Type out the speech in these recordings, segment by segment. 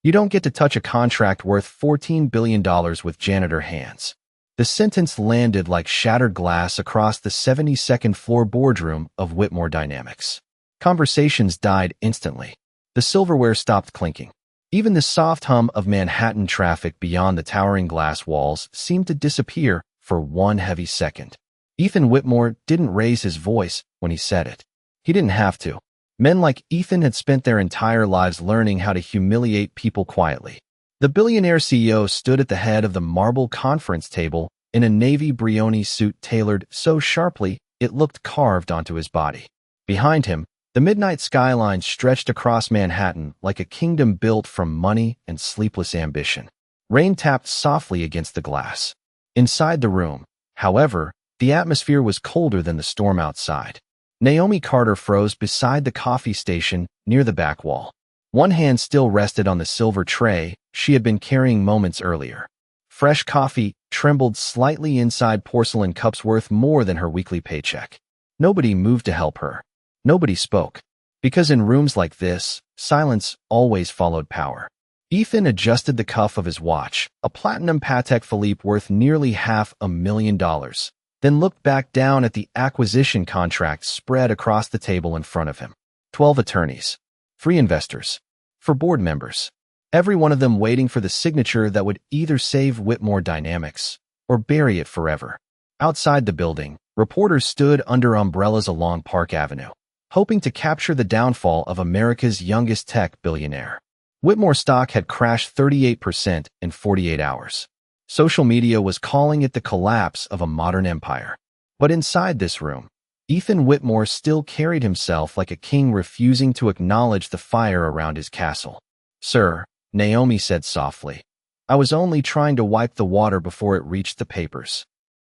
You don't get to touch a contract worth $14 billion with janitor hands. The sentence landed like shattered glass across the 72nd floor boardroom of Whitmore Dynamics. Conversations died instantly. The silverware stopped clinking. Even the soft hum of Manhattan traffic beyond the towering glass walls seemed to disappear for one heavy second. Ethan Whitmore didn't raise his voice when he said it. He didn't have to. Men like Ethan had spent their entire lives learning how to humiliate people quietly. The billionaire CEO stood at the head of the marble conference table in a navy Brioni suit tailored so sharply it looked carved onto his body. Behind him, the midnight skyline stretched across Manhattan like a kingdom built from money and sleepless ambition. Rain tapped softly against the glass. Inside the room, however, the atmosphere was colder than the storm outside. Naomi Carter froze beside the coffee station near the back wall. One hand still rested on the silver tray she had been carrying moments earlier. Fresh coffee trembled slightly inside porcelain cups worth more than her weekly paycheck. Nobody moved to help her. Nobody spoke. Because in rooms like this, silence always followed power. Ethan adjusted the cuff of his watch, a platinum Patek Philippe worth nearly $500,000. Then looked back down at the acquisition contracts spread across the table in front of him. 12 attorneys. 3 investors. 4 board members. Every one of them waiting for the signature that would either save Whitmore Dynamics or bury it forever. Outside the building, reporters stood under umbrellas along Park Avenue, hoping to capture the downfall of America's youngest tech billionaire. Whitmore stock had crashed 38% in 48 hours. Social media was calling it the collapse of a modern empire. But inside this room, Ethan Whitmore still carried himself like a king refusing to acknowledge the fire around his castle. "Sir," Naomi said softly, "I was only trying to wipe the water before it reached the papers."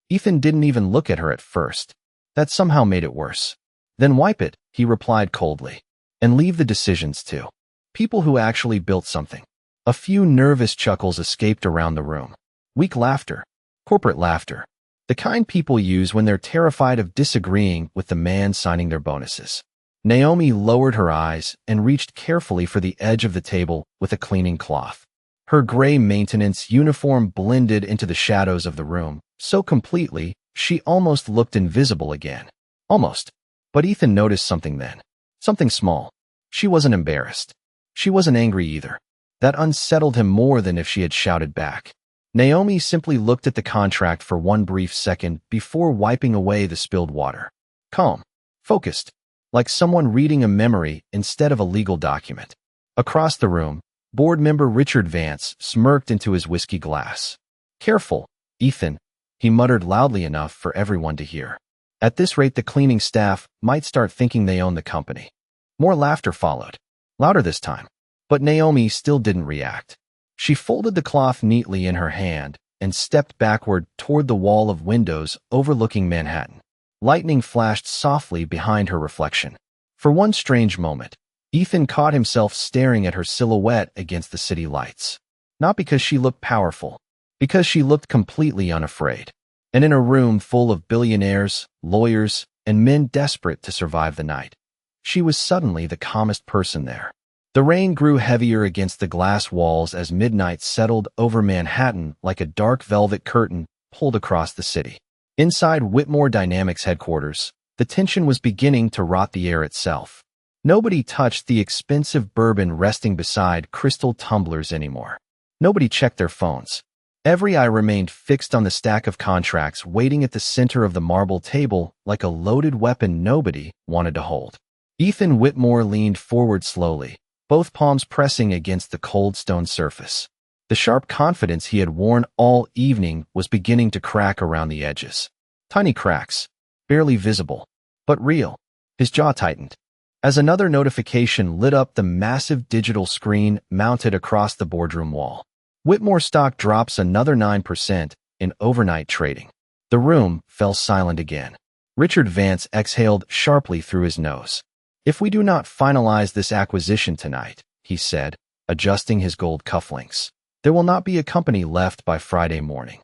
Ethan didn't even look at her at first. That somehow made it worse. "Then wipe it," he replied coldly. "And leave the decisions to people who actually built something." A few nervous chuckles escaped around the room. Weak laughter. Corporate laughter. The kind people use when they're terrified of disagreeing with the man signing their bonuses. Naomi lowered her eyes and reached carefully for the edge of the table with a cleaning cloth. Her gray maintenance uniform blended into the shadows of the room so completely she almost looked invisible again. Almost. But Ethan noticed something then. Something small. She wasn't embarrassed. She wasn't angry either. That unsettled him more than if she had shouted back. Naomi simply looked at the contract for one brief second before wiping away the spilled water. Calm. Focused. Like someone reading a memory instead of a legal document. Across the room, board member Richard Vance smirked into his whiskey glass. "Careful, Ethan," he muttered loudly enough for everyone to hear. "At this rate, the cleaning staff might start thinking they own the company." More laughter followed. Louder this time. But Naomi still didn't react. She folded the cloth neatly in her hand and stepped backward toward the wall of windows overlooking Manhattan. Lightning flashed softly behind her reflection. For one strange moment, Ethan caught himself staring at her silhouette against the city lights. Not because she looked powerful, because she looked completely unafraid. And in a room full of billionaires, lawyers, and men desperate to survive the night, she was suddenly the calmest person there. The rain grew heavier against the glass walls as midnight settled over Manhattan like a dark velvet curtain pulled across the city. Inside Whitmore Dynamics headquarters, the tension was beginning to rot the air itself. Nobody touched the expensive bourbon resting beside crystal tumblers anymore. Nobody checked their phones. Every eye remained fixed on the stack of contracts waiting at the center of the marble table like a loaded weapon nobody wanted to hold. Ethan Whitmore leaned forward slowly, both palms pressing against the cold stone surface. The sharp confidence he had worn all evening was beginning to crack around the edges. Tiny cracks, barely visible, but real. His jaw tightened as another notification lit up the massive digital screen mounted across the boardroom wall. Whitmore stock drops another 9% in overnight trading. The room fell silent again. Richard Vance exhaled sharply through his nose. "If we do not finalize this acquisition tonight," he said, adjusting his gold cufflinks, "there will not be a company left by Friday morning."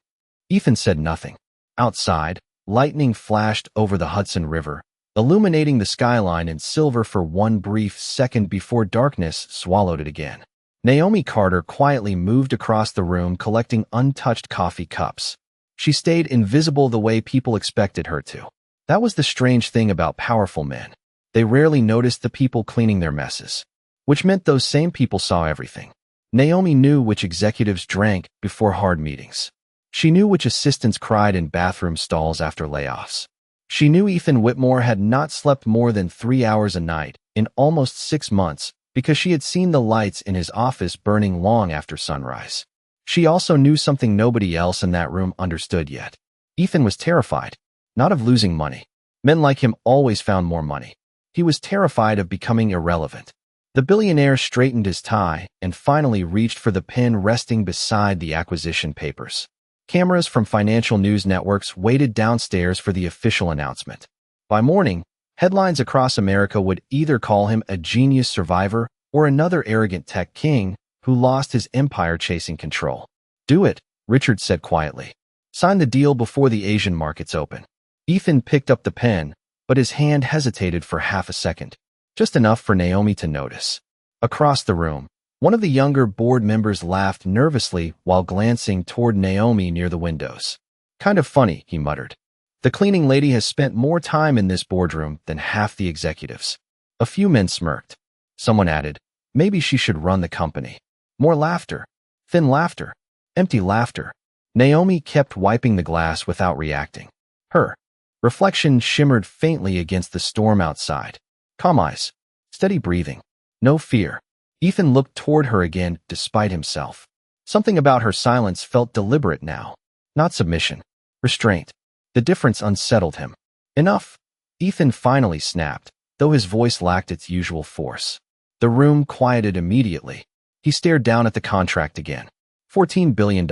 Ethan said nothing. Outside, lightning flashed over the Hudson River, illuminating the skyline in silver for one brief second before darkness swallowed it again. Naomi Carter quietly moved across the room collecting untouched coffee cups. She stayed invisible the way people expected her to. That was the strange thing about powerful men. They rarely noticed the people cleaning their messes, which meant those same people saw everything. Naomi knew which executives drank before hard meetings. She knew which assistants cried in bathroom stalls after layoffs. She knew Ethan Whitmore had not slept more than 3 hours a night in almost 6 months because she had seen the lights in his office burning long after sunrise. She also knew something nobody else in that room understood yet. Ethan was terrified, not of losing money. Men like him always found more money. He was terrified of becoming irrelevant. The billionaire straightened his tie and finally reached for the pen resting beside the acquisition papers. Cameras from financial news networks waited downstairs for the official announcement. By morning, headlines across America would either call him a genius survivor or another arrogant tech king who lost his empire chasing control. "Do it," Richard said quietly. "Sign the deal before the Asian markets open." Ethan picked up the pen, but his hand hesitated for half a second, just enough for Naomi to notice. Across the room, one of the younger board members laughed nervously while glancing toward Naomi near the windows. "Kind of funny," he muttered. "The cleaning lady has spent more time in this boardroom than half the executives." A few men smirked. Someone added, "Maybe she should run the company." More laughter. Thin laughter. Empty laughter. Naomi kept wiping the glass without reacting. Her reflection shimmered faintly against the storm outside. Calm eyes. Steady breathing. No fear. Ethan looked toward her again despite himself. Something about her silence felt deliberate now. Not submission. Restraint. The difference unsettled him. "Enough." Ethan finally snapped, though his voice lacked its usual force. The room quieted immediately. He stared down at the contract again. $14 billion.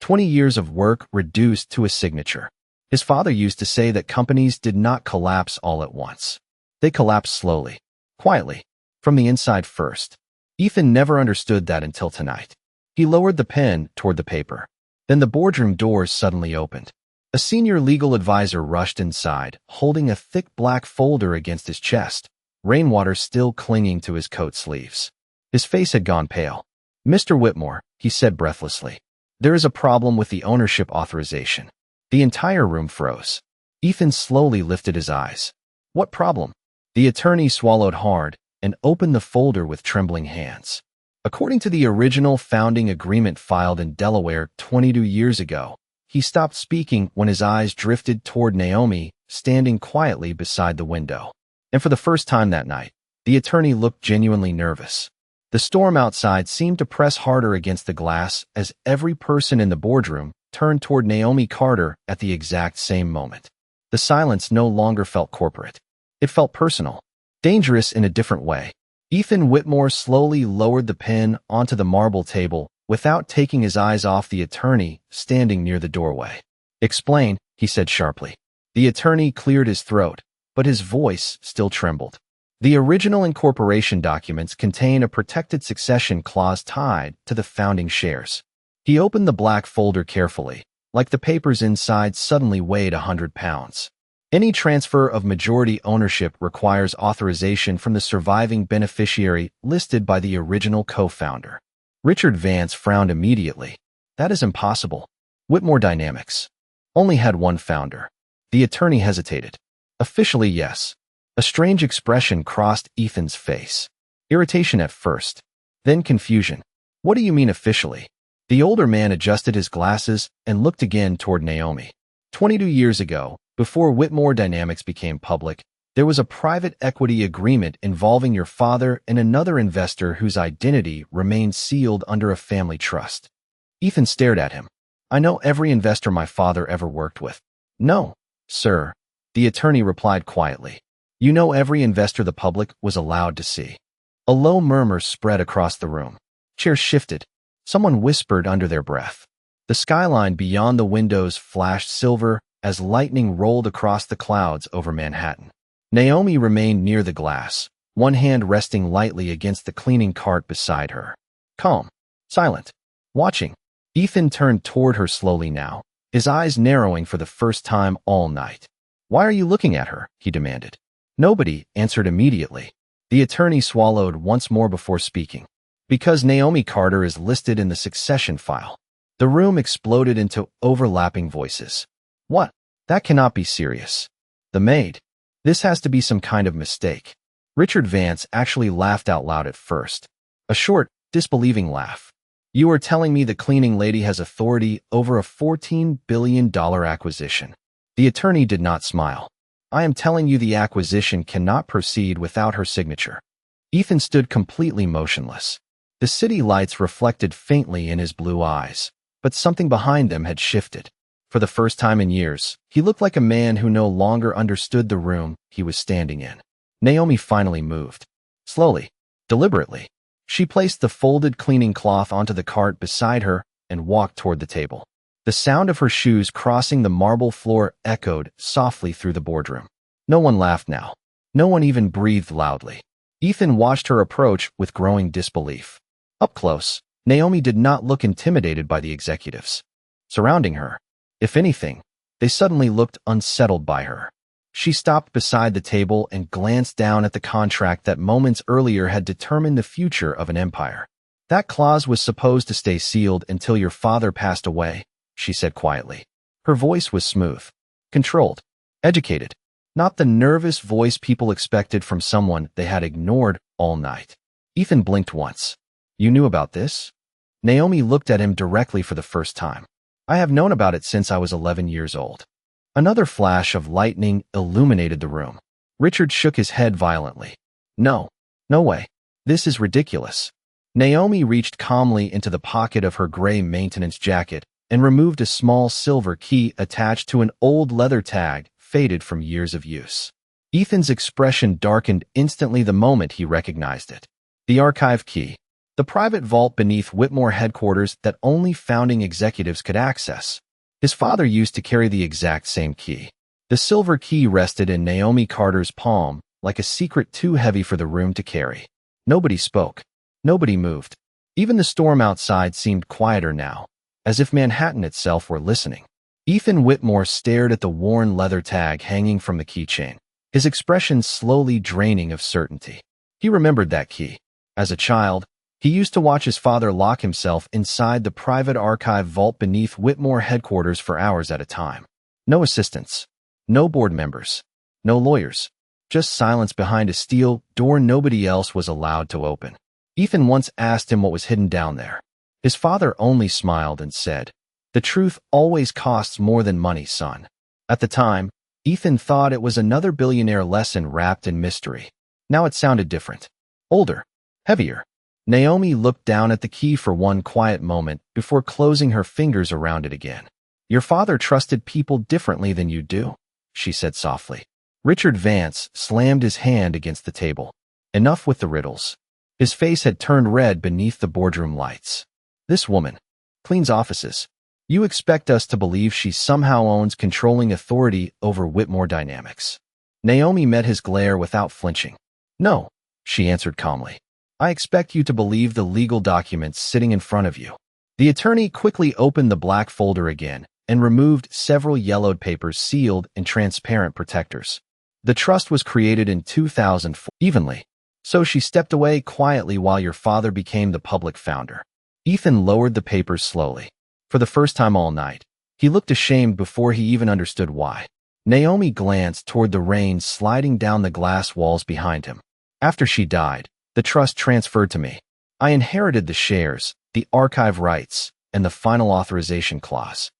20 years of work reduced to a signature. His father used to say that companies did not collapse all at once. They collapsed slowly, quietly, from the inside first. Ethan never understood that until tonight. He lowered the pen toward the paper. Then the boardroom doors suddenly opened. A senior legal advisor rushed inside, holding a thick black folder against his chest, rainwater still clinging to his coat sleeves. His face had gone pale. "Mr. Whitmore," he said breathlessly, "there is a problem with the ownership authorization." The entire room froze. Ethan slowly lifted his eyes. "What problem?" The attorney swallowed hard and opened the folder with trembling hands. According to the original founding agreement filed in Delaware 22 years ago, he stopped speaking when his eyes drifted toward Naomi, standing quietly beside the window. And for the first time that night, the attorney looked genuinely nervous. The storm outside seemed to press harder against the glass as every person in the boardroom turned toward Naomi Carter at the exact same moment. The silence no longer felt corporate. It felt personal, dangerous in a different way. Ethan Whitmore slowly lowered the pen onto the marble table without taking his eyes off the attorney standing near the doorway. "Explain," he said sharply. The attorney cleared his throat, but his voice still trembled. The original incorporation documents contain a protected succession clause tied to the founding shares. He opened the black folder carefully, like the papers inside suddenly weighed 100 pounds. Any transfer of majority ownership requires authorization from the surviving beneficiary listed by the original co-founder. Richard Vance frowned immediately. "That is impossible. Whitmore Dynamics only had one founder." The attorney hesitated. "Officially, yes." A strange expression crossed Ethan's face. Irritation at first, then confusion. "What do you mean officially?" The older man adjusted his glasses and looked again toward Naomi. 22 years ago, before Whitmore Dynamics became public, there was a private equity agreement involving your father and another investor whose identity remained sealed under a family trust. Ethan stared at him. "I know every investor my father ever worked with." "No, sir," the attorney replied quietly. "You know every investor the public was allowed to see." A low murmur spread across the room. Chairs shifted. Someone whispered under their breath. The skyline beyond the windows flashed silver as lightning rolled across the clouds over Manhattan. Naomi remained near the glass, one hand resting lightly against the cleaning cart beside her. Calm, silent, watching. Ethan turned toward her slowly now, his eyes narrowing for the first time all night. "Why are you looking at her?" he demanded. Nobody answered immediately. The attorney swallowed once more before speaking. Because Naomi Carter is listed in the succession file. The room exploded into overlapping voices. What? That cannot be serious. The maid. This has to be some kind of mistake. Richard Vance actually laughed out loud at first. A short, disbelieving laugh. You are telling me the cleaning lady has authority over a $14 billion acquisition. The attorney did not smile. I am telling you the acquisition cannot proceed without her signature. Ethan stood completely motionless. The city lights reflected faintly in his blue eyes, but something behind them had shifted. For the first time in years, he looked like a man who no longer understood the room he was standing in. Naomi finally moved. Slowly, deliberately. She placed the folded cleaning cloth onto the cart beside her and walked toward the table. The sound of her shoes crossing the marble floor echoed softly through the boardroom. No one laughed now. No one even breathed loudly. Ethan watched her approach with growing disbelief. Up close, Naomi did not look intimidated by the executives surrounding her. If anything, they suddenly looked unsettled by her. She stopped beside the table and glanced down at the contract that moments earlier had determined the future of an empire. That clause was supposed to stay sealed until your father passed away, she said quietly. Her voice was smooth, controlled, educated, not the nervous voice people expected from someone they had ignored all night. Ethan blinked once. You knew about this? Naomi looked at him directly for the first time. I have known about it since I was 11 years old. Another flash of lightning illuminated the room. Richard shook his head violently. No way. This is ridiculous. Naomi reached calmly into the pocket of her gray maintenance jacket and removed a small silver key attached to an old leather tag faded from years of use. Ethan's expression darkened instantly the moment he recognized it. The archive key. The private vault beneath Whitmore headquarters that only founding executives could access. His father used to carry the exact same key. The silver key rested in Naomi Carter's palm, like a secret too heavy for the room to carry. Nobody spoke. Nobody moved. Even the storm outside seemed quieter now, as if Manhattan itself were listening. Ethan Whitmore stared at the worn leather tag hanging from the keychain, his expression slowly draining of certainty. He remembered that key. As a child, he used to watch his father lock himself inside the private archive vault beneath Whitmore headquarters for hours at a time. No assistants, no board members, no lawyers, just silence behind a steel door nobody else was allowed to open. Ethan once asked him what was hidden down there. His father only smiled and said, "The truth always costs more than money, son." At the time, Ethan thought it was another billionaire lesson wrapped in mystery. Now it sounded different. Older, heavier. Naomi looked down at the key for one quiet moment before closing her fingers around it again. Your father trusted people differently than you do, she said softly. Richard Vance slammed his hand against the table. Enough with the riddles. His face had turned red beneath the boardroom lights. This woman cleans offices. You expect us to believe she somehow owns controlling authority over Whitmore Dynamics. Naomi met his glare without flinching. No, she answered calmly. I expect you to believe the legal documents sitting in front of you. The attorney quickly opened the black folder again and removed several yellowed papers sealed in transparent protectors. The trust was created in 2004 evenly, so she stepped away quietly while your father became the public founder. Ethan lowered the papers slowly. For the first time all night, he looked ashamed before he even understood why. Naomi glanced toward the rain sliding down the glass walls behind him. After she died, the trust transferred to me. I inherited the shares, the archive rights, and the final authorization clause.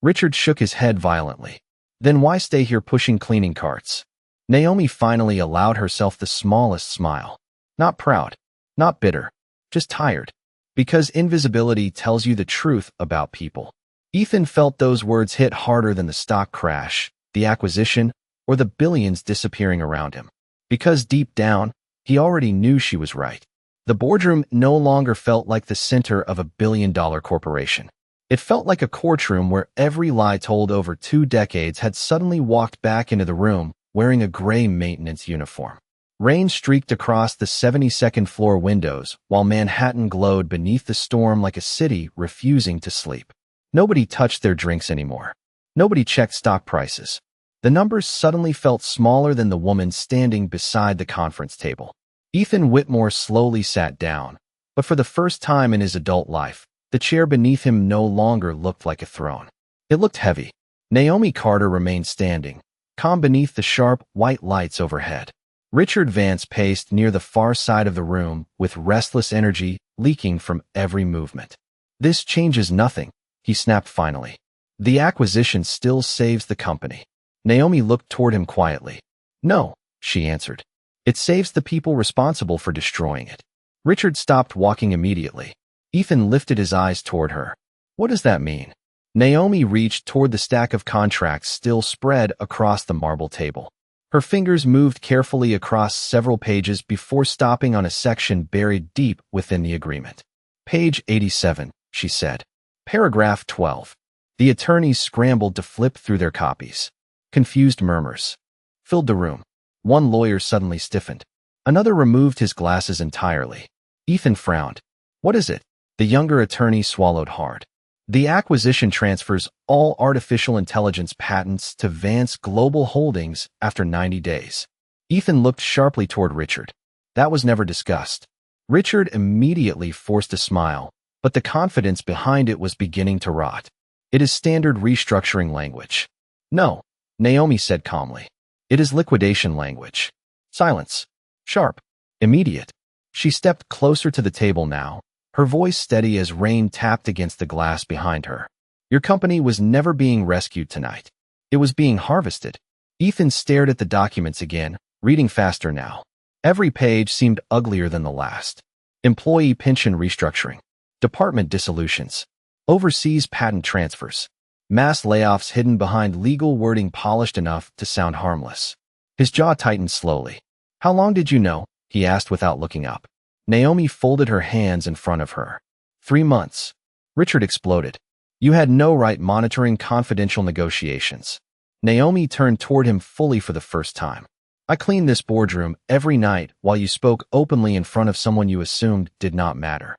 Richard shook his head violently. Then why stay here pushing cleaning carts? Naomi finally allowed herself the smallest smile. Not proud, not bitter, just tired. Because invisibility tells you the truth about people. Ethan felt those words hit harder than the stock crash, the acquisition, or the billions disappearing around him. Because deep down, he already knew she was right. The boardroom no longer felt like the center of a billion-dollar corporation. It felt like a courtroom where every lie told over 2 decades had suddenly walked back into the room wearing a gray maintenance uniform. Rain streaked across the 72nd floor windows while Manhattan glowed beneath the storm like a city refusing to sleep. Nobody touched their drinks anymore. Nobody checked stock prices. The numbers suddenly felt smaller than the woman standing beside the conference table. Ethan Whitmore slowly sat down, But for the first time in his adult life, the chair beneath him no longer looked like a throne. It looked heavy. Naomi Carter remained standing, calm beneath the sharp, white lights overhead. Richard Vance paced near the far side of the room with restless energy leaking from every movement. "This changes nothing," he snapped finally. "The acquisition still saves the company." Naomi looked toward him quietly. "No," she answered. "It saves the people responsible for destroying it." Richard stopped walking immediately. Ethan lifted his eyes toward her. "What does that mean?" Naomi reached toward the stack of contracts still spread across the marble table. Her fingers moved carefully across several pages before stopping on a section buried deep within the agreement. "Page 87, she said. "Paragraph 12. The attorneys scrambled to flip through their copies. Confused murmurs filled the room. One lawyer suddenly stiffened. Another removed his glasses entirely. Ethan frowned. "What is it?" The younger attorney swallowed hard. "The acquisition transfers all artificial intelligence patents to Vance Global Holdings after 90 days. Ethan looked sharply toward Richard. "That was never discussed." Richard immediately forced a smile, but the confidence behind it was beginning to rot. "It is standard restructuring language." "No," Naomi said calmly. "It is liquidation language." Silence. Sharp. Immediate. She stepped closer to the table now, her voice steady as rain tapped against the glass behind her. "Your company was never being rescued tonight. It was being harvested." Ethan stared at the documents again, reading faster now. Every page seemed uglier than the last. Employee pension restructuring. Department dissolutions. Overseas patent transfers. Mass layoffs hidden behind legal wording polished enough to sound harmless. His jaw tightened slowly. "How long did you know?" he asked without looking up. Naomi folded her hands in front of her. 3 months. Richard exploded. "You had no right monitoring confidential negotiations." Naomi turned toward him fully for the first time. "I cleaned this boardroom every night while you spoke openly in front of someone you assumed did not matter."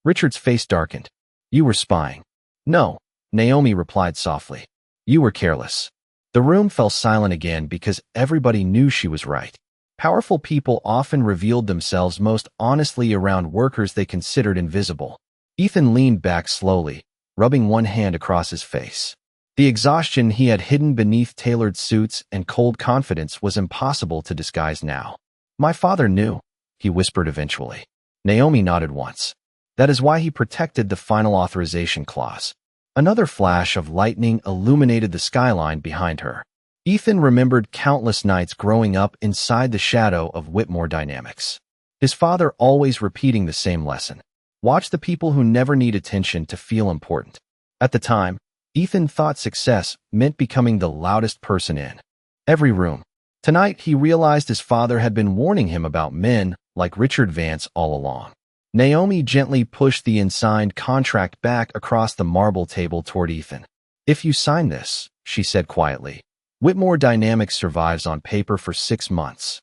Richard's face darkened. "You were spying." "No," Naomi replied softly. "You were careless." The room fell silent again because everybody knew she was right. Powerful people often revealed themselves most honestly around workers they considered invisible. Ethan leaned back slowly, rubbing one hand across his face. The exhaustion he had hidden beneath tailored suits and cold confidence was impossible to disguise now. "My father knew," he whispered eventually. Naomi nodded once. "That is why he protected the final authorization clause." Another flash of lightning illuminated the skyline behind her. Ethan remembered countless nights growing up inside the shadow of Whitmore Dynamics. His father always repeating the same lesson. Watch the people who never need attention to feel important. At the time, Ethan thought success meant becoming the loudest person in every room. Tonight, he realized his father had been warning him about men like Richard Vance all along. Naomi gently pushed the unsigned contract back across the marble table toward Ethan. "If you sign this," she said quietly, "Whitmore Dynamics survives on paper for 6 months."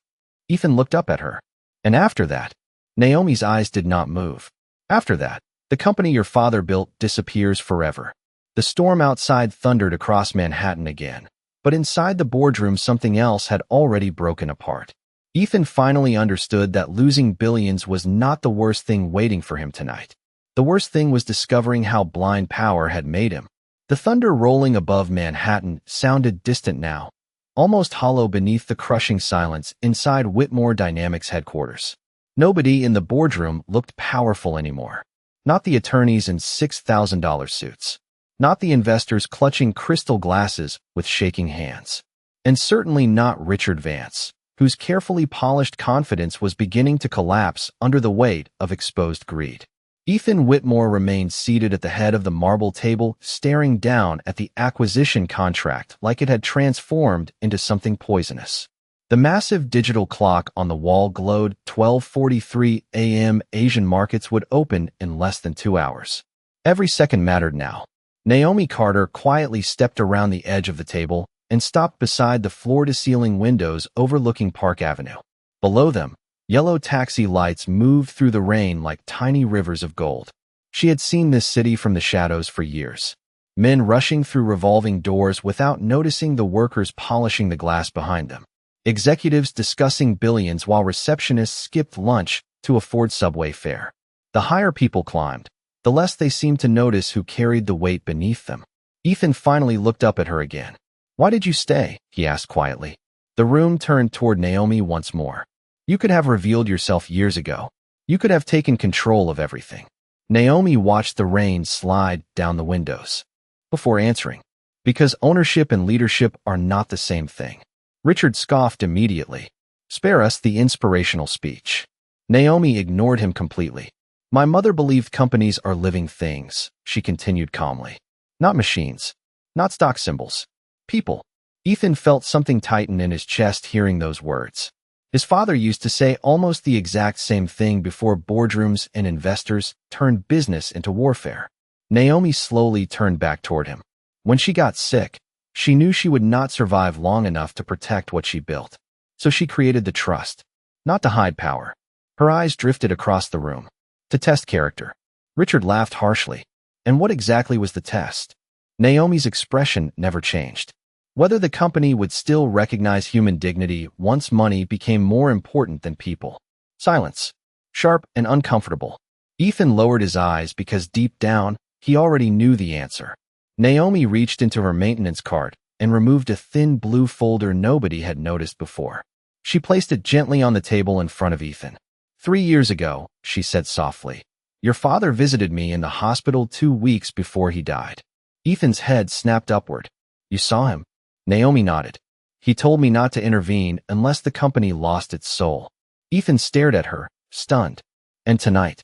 Ethan looked up at her. "And after that?" Naomi's eyes did not move. "After that, the company your father built disappears forever." The storm outside thundered across Manhattan again, but inside the boardroom something else had already broken apart. Ethan finally understood that losing billions was not the worst thing waiting for him tonight. The worst thing was discovering how blind power had made him. The thunder rolling above Manhattan sounded distant now, almost hollow beneath the crushing silence inside Whitmore Dynamics headquarters. Nobody in the boardroom looked powerful anymore. Not the attorneys in $6,000 suits. Not the investors clutching crystal glasses with shaking hands. And certainly not Richard Vance, whose carefully polished confidence was beginning to collapse under the weight of exposed greed. Ethan Whitmore remained seated at the head of the marble table, staring down at the acquisition contract like it had transformed into something poisonous. The massive digital clock on the wall glowed 12:43 a.m. Asian markets would open in less than 2 hours. Every second mattered now. Naomi Carter quietly stepped around the edge of the table and stopped beside the floor-to-ceiling windows overlooking Park Avenue. Below them, yellow taxi lights moved through the rain like tiny rivers of gold. She had seen this city from the shadows for years. Men rushing through revolving doors without noticing the workers polishing the glass behind them. Executives discussing billions while receptionists skipped lunch to afford subway fare. The higher people climbed, the less they seemed to notice who carried the weight beneath them. Ethan finally looked up at her again. "Why did you stay?" he asked quietly. The room turned toward Naomi once more. "You could have revealed yourself years ago. You could have taken control of everything." Naomi watched the rain slide down the windows before answering. "Because ownership and leadership are not the same thing." Richard scoffed immediately. "Spare us the inspirational speech." Naomi ignored him completely. "My mother believed companies are living things," she continued calmly. "Not machines. Not stock symbols. People." Ethan felt something tighten in his chest hearing those words. His father used to say almost the exact same thing before boardrooms and investors turned business into warfare. Naomi slowly turned back toward him. When she got sick, she knew she would not survive long enough to protect what she built. So she created the trust, not to hide power. Her eyes drifted across the room. To test character. Richard laughed harshly. And what exactly was the test? Naomi's expression never changed. Whether the company would still recognize human dignity once money became more important than people. Silence. Sharp and uncomfortable. Ethan lowered his eyes because deep down, he already knew the answer. Naomi reached into her maintenance cart and removed a thin blue folder nobody had noticed before. She placed it gently on the table in front of Ethan. 3 years ago, she said softly, your father visited me in the hospital 2 weeks before he died. Ethan's head snapped upward. You saw him? Naomi nodded. He told me not to intervene unless the company lost its soul. Ethan stared at her, stunned. And tonight?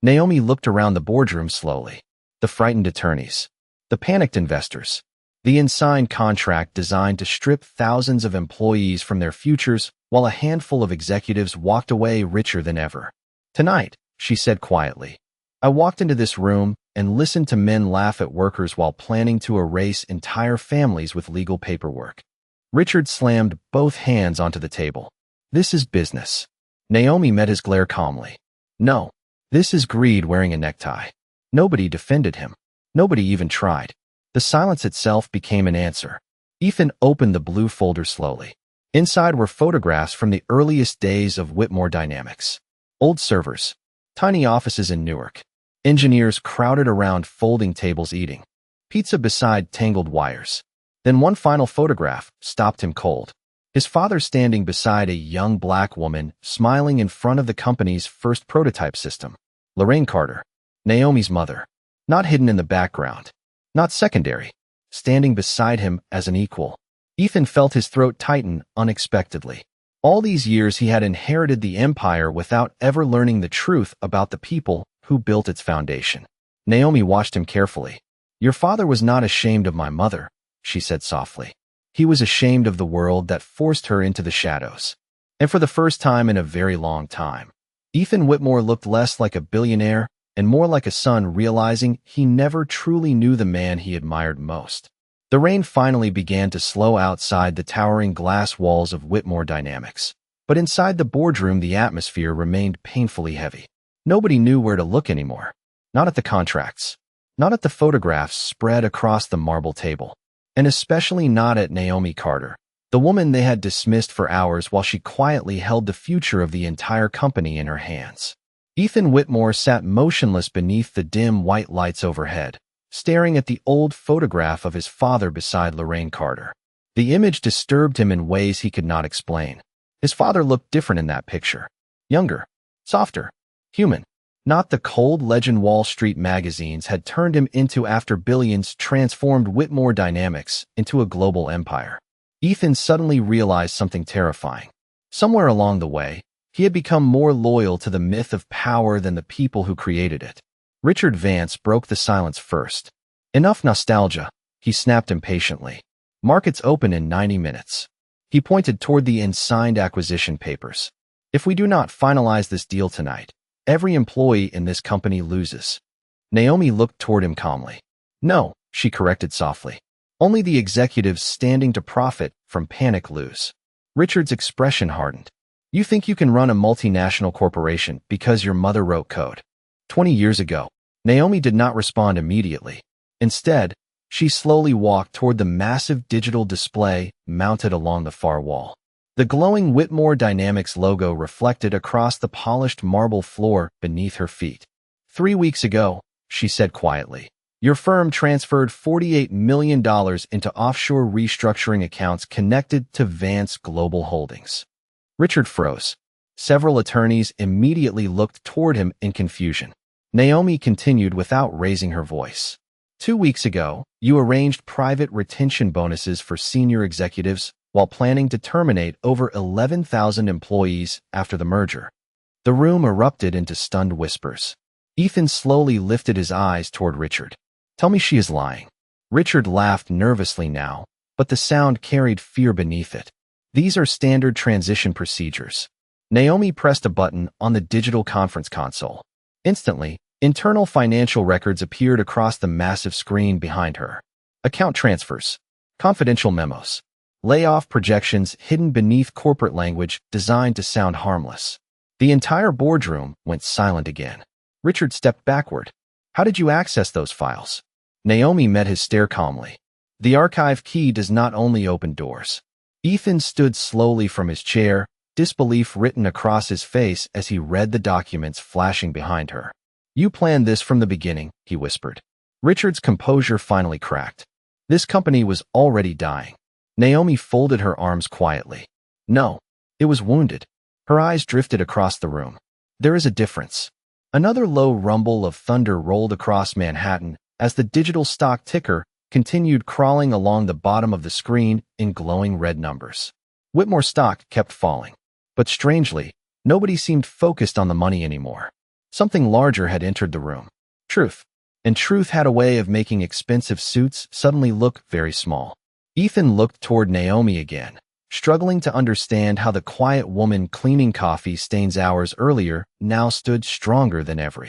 Naomi looked around the boardroom slowly. The frightened attorneys. The panicked investors. The unsigned contract designed to strip thousands of employees from their futures while a handful of executives walked away richer than ever. Tonight, she said quietly, I walked into this room and listened to men laugh at workers while planning to erase entire families with legal paperwork. Richard slammed both hands onto the table. This is business. Naomi met his glare calmly. No, this is greed wearing a necktie. Nobody defended him. Nobody even tried. The silence itself became an answer. Ethan opened the blue folder slowly. Inside were photographs from the earliest days of Whitmore Dynamics. Old servers. Tiny offices in Newark. Engineers crowded around folding tables eating. Pizza beside tangled wires. Then one final photograph stopped him cold. His father standing beside a young black woman smiling in front of the company's first prototype system. Lorraine Carter, Naomi's mother. Not hidden in the background. Not secondary. Standing beside him as an equal. Ethan felt his throat tighten unexpectedly. All these years he had inherited the empire without ever learning the truth about the people who built its foundation. Naomi watched him carefully. Your father was not ashamed of my mother, she said softly. He was ashamed of the world that forced her into the shadows. And for the first time in a very long time, Ethan Whitmore looked less like a billionaire and more like a son realizing he never truly knew the man he admired most. The rain finally began to slow outside the towering glass walls of Whitmore Dynamics. But inside the boardroom the atmosphere remained painfully heavy. Nobody knew where to look anymore. Not at the contracts. Not at the photographs spread across the marble table. And especially not at Naomi Carter, the woman they had dismissed for hours while she quietly held the future of the entire company in her hands. Ethan Whitmore sat motionless beneath the dim white lights overhead, staring at the old photograph of his father beside Lorraine Carter. The image disturbed him in ways he could not explain. His father looked different in that picture. Younger. Softer. Human. Not the cold legend Wall Street magazines had turned him into after billions transformed Whitmore Dynamics into a global empire. Ethan suddenly realized something terrifying. Somewhere along the way, he had become more loyal to the myth of power than the people who created it. Richard Vance broke the silence first. Enough nostalgia, he snapped impatiently. Markets open in 90 minutes. He pointed toward the unsigned acquisition papers. If we do not finalize this deal tonight, every employee in this company loses. Naomi looked toward him calmly. No, she corrected softly. Only the executives standing to profit from panic lose. Richard's expression hardened. You think you can run a multinational corporation because your mother wrote code. 20 years ago, Naomi did not respond immediately. Instead, she slowly walked toward the massive digital display mounted along the far wall. The glowing Whitmore Dynamics logo reflected across the polished marble floor beneath her feet. 3 weeks ago, she said quietly, your firm transferred $48 million into offshore restructuring accounts connected to Vance Global Holdings. Richard froze. Several attorneys immediately looked toward him in confusion. Naomi continued without raising her voice. 2 weeks ago, you arranged private retention bonuses for senior executives while planning to terminate over 11,000 employees after the merger. The room erupted into stunned whispers. Ethan slowly lifted his eyes toward Richard. Tell me she is lying. Richard laughed nervously now, but the sound carried fear beneath it. These are standard transition procedures. Naomi pressed a button on the digital conference console. Instantly, internal financial records appeared across the massive screen behind her. Account transfers, confidential memos, layoff projections hidden beneath corporate language designed to sound harmless. The entire boardroom went silent again. Richard stepped backward. How did you access those files? Naomi met his stare calmly. The archive key does not only open doors. Ethan stood slowly from his chair, disbelief written across his face as he read the documents flashing behind her. You planned this from the beginning, he whispered. Richard's composure finally cracked. This company was already dying. Naomi folded her arms quietly. No, it was wounded. Her eyes drifted across the room. There is a difference. Another low rumble of thunder rolled across Manhattan as the digital stock ticker continued crawling along the bottom of the screen in glowing red numbers. Whitmore stock kept falling. But strangely, nobody seemed focused on the money anymore. Something larger had entered the room. Truth. And truth had a way of making expensive suits suddenly look very small. Ethan looked toward Naomi again, struggling to understand how the quiet woman cleaning coffee stains hours earlier now stood stronger than ever.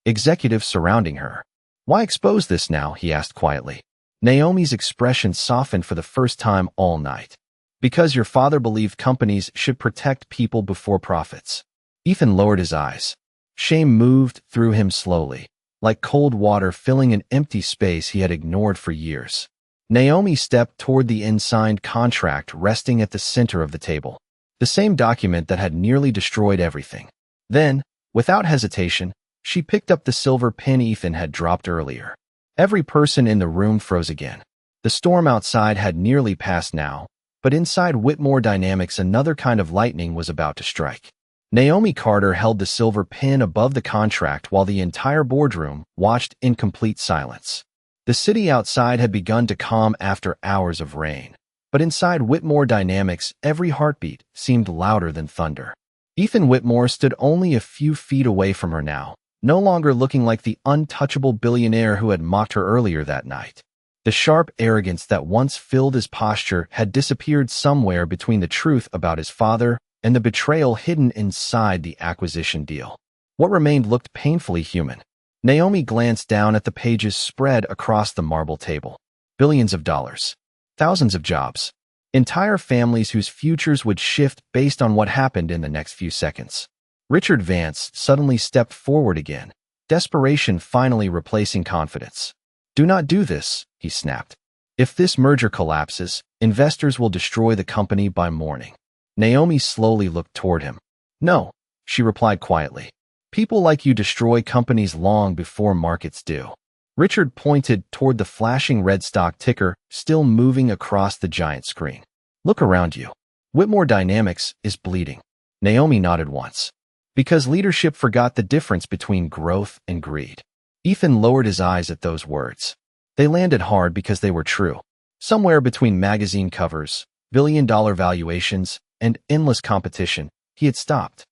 Executives surrounding her. Why expose this now? He asked quietly. Naomi's expression softened for the first time all night. Because your father believed companies should protect people before profits. Ethan lowered his eyes. Shame moved through him slowly, like cold water filling an empty space he had ignored for years. Naomi stepped toward the unsigned contract resting at the center of the table, the same document that had nearly destroyed everything. Then, without hesitation, she picked up the silver pen Ethan had dropped earlier. Every person in the room froze again. The storm outside had nearly passed now, but inside Whitmore Dynamics another kind of lightning was about to strike. Naomi Carter held the silver pen above the contract while the entire boardroom watched in complete silence. The city outside had begun to calm after hours of rain, but inside Whitmore Dynamics every heartbeat seemed louder than thunder. Ethan Whitmore stood only a few feet away from her now, no longer looking like the untouchable billionaire who had mocked her earlier that night. The sharp arrogance that once filled his posture had disappeared somewhere between the truth about his father and the betrayal hidden inside the acquisition deal. What remained looked painfully human. Naomi glanced down at the pages spread across the marble table. Billions of dollars. Thousands of jobs. Entire families whose futures would shift based on what happened in the next few seconds. Richard Vance suddenly stepped forward again, desperation finally replacing confidence. Do not do this, he snapped. If this merger collapses, investors will destroy the company by morning. Naomi slowly looked toward him. No, she replied quietly. People like you destroy companies long before markets do. Richard pointed toward the flashing red stock ticker still moving across the giant screen. Look around you. Whitmore Dynamics is bleeding. Naomi nodded once. Because leadership forgot the difference between growth and greed. Ethan lowered his eyes at those words. They landed hard because they were true. Somewhere between magazine covers, billion-dollar valuations, and endless competition, he had stopped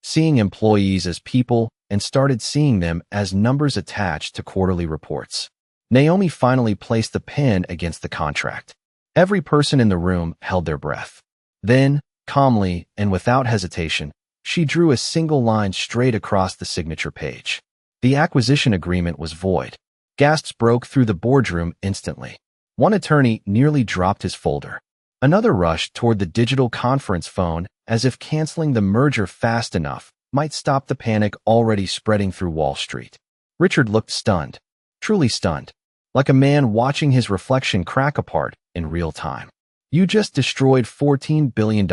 seeing employees as people and started seeing them as numbers attached to quarterly reports. Naomi finally placed the pen against the contract. Every person in the room held their breath. Then, calmly and without hesitation, she drew a single line straight across the signature page. The acquisition agreement was void. Gasps broke through the boardroom instantly. One attorney nearly dropped his folder. Another rushed toward the digital conference phone as if canceling the merger fast enough might stop the panic already spreading through Wall Street. Richard looked stunned, truly stunned, like a man watching his reflection crack apart in real time. You just destroyed $14 billion,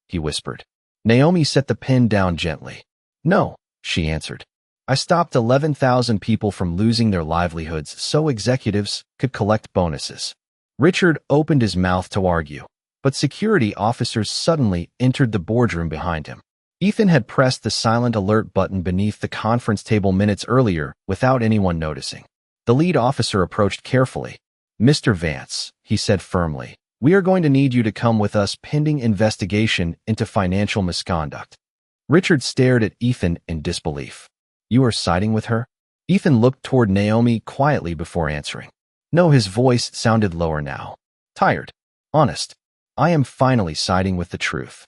he whispered. Naomi set the pen down gently. No, she answered. I stopped 11,000 people from losing their livelihoods so executives could collect bonuses. Richard opened his mouth to argue, but security officers suddenly entered the boardroom behind him. Ethan had pressed the silent alert button beneath the conference table minutes earlier without anyone noticing. The lead officer approached carefully. "Mr. Vance," he said firmly, "we are going to need you to come with us pending investigation into financial misconduct." Richard stared at Ethan in disbelief. "You are siding with her?" Ethan looked toward Naomi quietly before answering. No, his voice sounded lower now. "Tired. Honest. I am finally siding with the truth."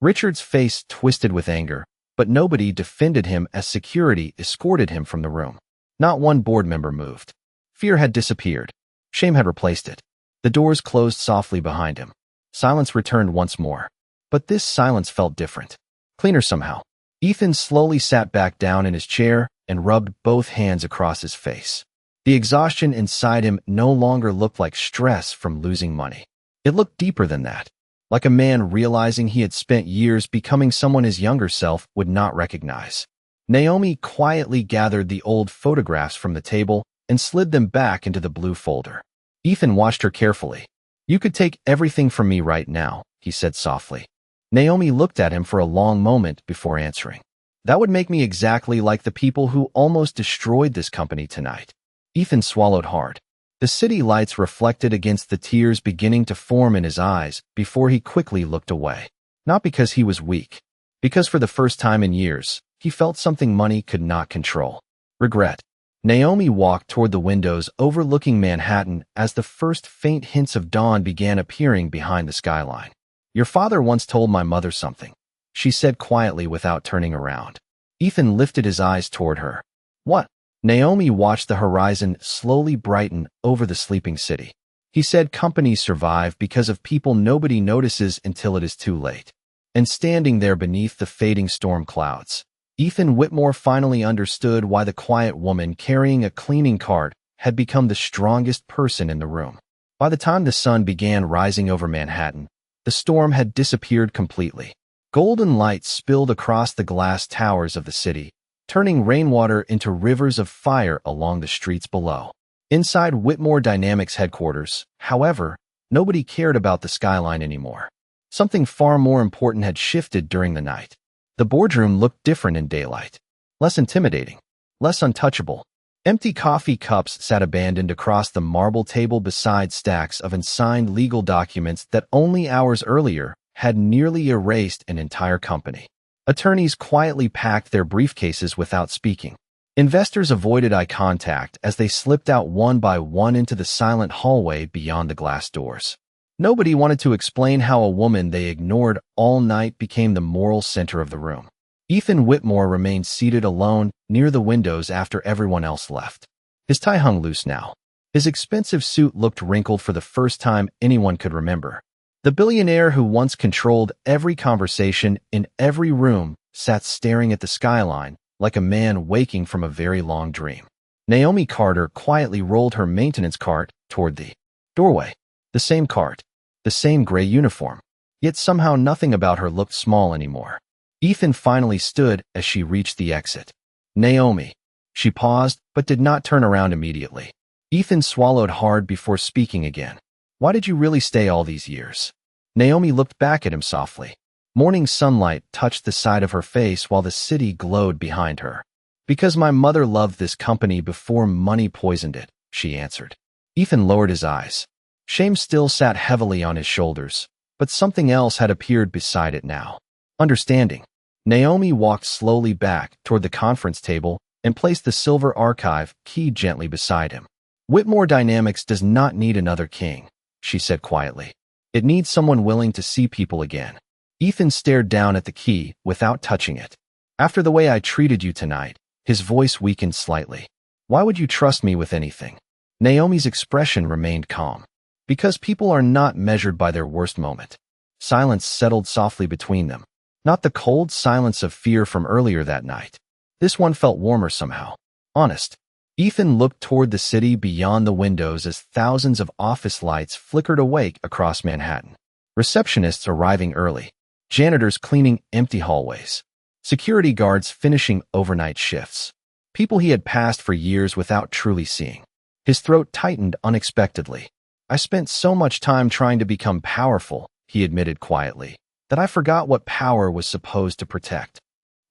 Richard's face twisted with anger, but nobody defended him as security escorted him from the room. Not one board member moved. Fear had disappeared. Shame had replaced it. The doors closed softly behind him. Silence returned once more. But this silence felt different. Cleaner somehow. Ethan slowly sat back down in his chair and rubbed both hands across his face. The exhaustion inside him no longer looked like stress from losing money. It looked deeper than that. Like a man realizing he had spent years becoming someone his younger self would not recognize. Naomi quietly gathered the old photographs from the table and slid them back into the blue folder. Ethan watched her carefully. "You could take everything from me right now," he said softly. Naomi looked at him for a long moment before answering. "That would make me exactly like the people who almost destroyed this company tonight." Ethan swallowed hard. The city lights reflected against the tears beginning to form in his eyes before he quickly looked away. Not because he was weak, because for the first time in years, he felt something money could not control. Regret. Naomi walked toward the windows overlooking Manhattan as the first faint hints of dawn began appearing behind the skyline. "Your father once told my mother something," she said quietly without turning around. Ethan lifted his eyes toward her. "What?" Naomi watched the horizon slowly brighten over the sleeping city. "He said companies survive because of people nobody notices until it is too late." And standing there beneath the fading storm clouds, Ethan Whitmore finally understood why the quiet woman carrying a cleaning cart had become the strongest person in the room. By the time the sun began rising over Manhattan, the storm had disappeared completely. Golden light spilled across the glass towers of the city, turning rainwater into rivers of fire along the streets below. Inside Whitmore Dynamics headquarters, however, nobody cared about the skyline anymore. Something far more important had shifted during the night. The boardroom looked different in daylight. Less intimidating. Less untouchable. Empty coffee cups sat abandoned across the marble table beside stacks of unsigned legal documents that only hours earlier had nearly erased an entire company. Attorneys quietly packed their briefcases without speaking. Investors avoided eye contact as they slipped out one by one into the silent hallway beyond the glass doors. Nobody wanted to explain how a woman they ignored all night became the moral center of the room. Ethan Whitmore remained seated alone near the windows after everyone else left. His tie hung loose now. His expensive suit looked wrinkled for the first time anyone could remember. The billionaire who once controlled every conversation in every room sat staring at the skyline like a man waking from a very long dream. Naomi Carter quietly rolled her maintenance cart toward the doorway. The same cart. The same gray uniform. Yet somehow nothing about her looked small anymore. Ethan finally stood as she reached the exit. "Naomi." She paused, but did not turn around immediately. Ethan swallowed hard before speaking again. "Why did you really stay all these years?" Naomi looked back at him softly. Morning sunlight touched the side of her face while the city glowed behind her. "Because my mother loved this company before money poisoned it," she answered. Ethan lowered his eyes. Shame still sat heavily on his shoulders, but something else had appeared beside it now. Understanding. Naomi walked slowly back toward the conference table and placed the silver archive key gently beside him. "Whitmore Dynamics does not need another king," she said quietly. "It needs someone willing to see people again." Ethan stared down at the key without touching it. "After the way I treated you tonight," his voice weakened slightly. "Why would you trust me with anything?" Naomi's expression remained calm. "Because people are not measured by their worst moment." Silence settled softly between them. Not the cold silence of fear from earlier that night. This one felt warmer somehow. Honest. Ethan looked toward the city beyond the windows as thousands of office lights flickered awake across Manhattan. Receptionists arriving early. Janitors cleaning empty hallways. Security guards finishing overnight shifts. People he had passed for years without truly seeing. His throat tightened unexpectedly. I spent so much time trying to become powerful, he admitted quietly, that I forgot what power was supposed to protect.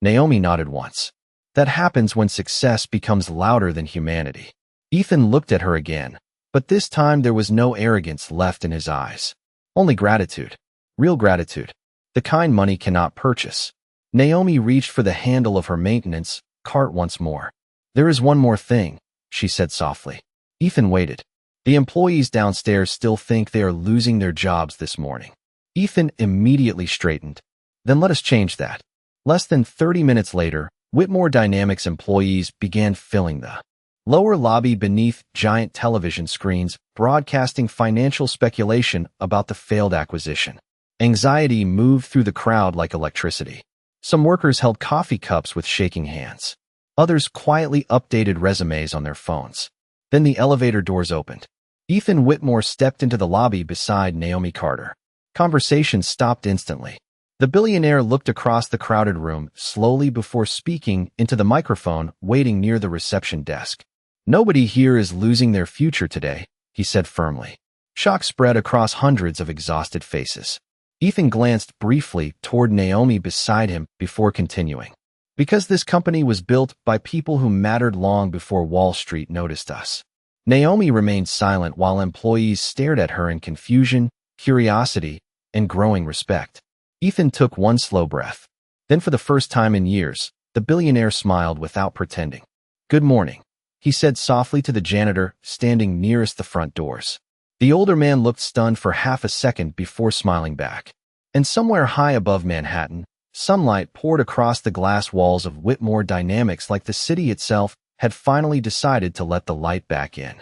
Naomi nodded once. That happens when success becomes louder than humanity. Ethan looked at her again, but this time there was no arrogance left in his eyes. Only gratitude. Real gratitude. The kind money cannot purchase. Naomi reached for the handle of her maintenance cart once more. There is one more thing, she said softly. Ethan waited. The employees downstairs still think they are losing their jobs this morning. Ethan immediately straightened. Then let us change that. Less than 30 minutes later, Whitmore Dynamics employees began filling the lower lobby beneath giant television screens, broadcasting financial speculation about the failed acquisition. Anxiety moved through the crowd like electricity. Some workers held coffee cups with shaking hands. Others quietly updated resumes on their phones. Then the elevator doors opened. Ethan Whitmore stepped into the lobby beside Naomi Carter. Conversation stopped instantly. The billionaire looked across the crowded room slowly before speaking into the microphone waiting near the reception desk. Nobody here is losing their future today, he said firmly. Shock spread across hundreds of exhausted faces. Ethan glanced briefly toward Naomi beside him before continuing. Because this company was built by people who mattered long before Wall Street noticed us. Naomi remained silent while employees stared at her in confusion, curiosity, and growing respect. Ethan took one slow breath. Then for the first time in years, the billionaire smiled without pretending. Good morning, he said softly to the janitor standing nearest the front doors. The older man looked stunned for half a second before smiling back. And somewhere high above Manhattan, sunlight poured across the glass walls of Whitmore Dynamics like the city itself had finally decided to let the light back in.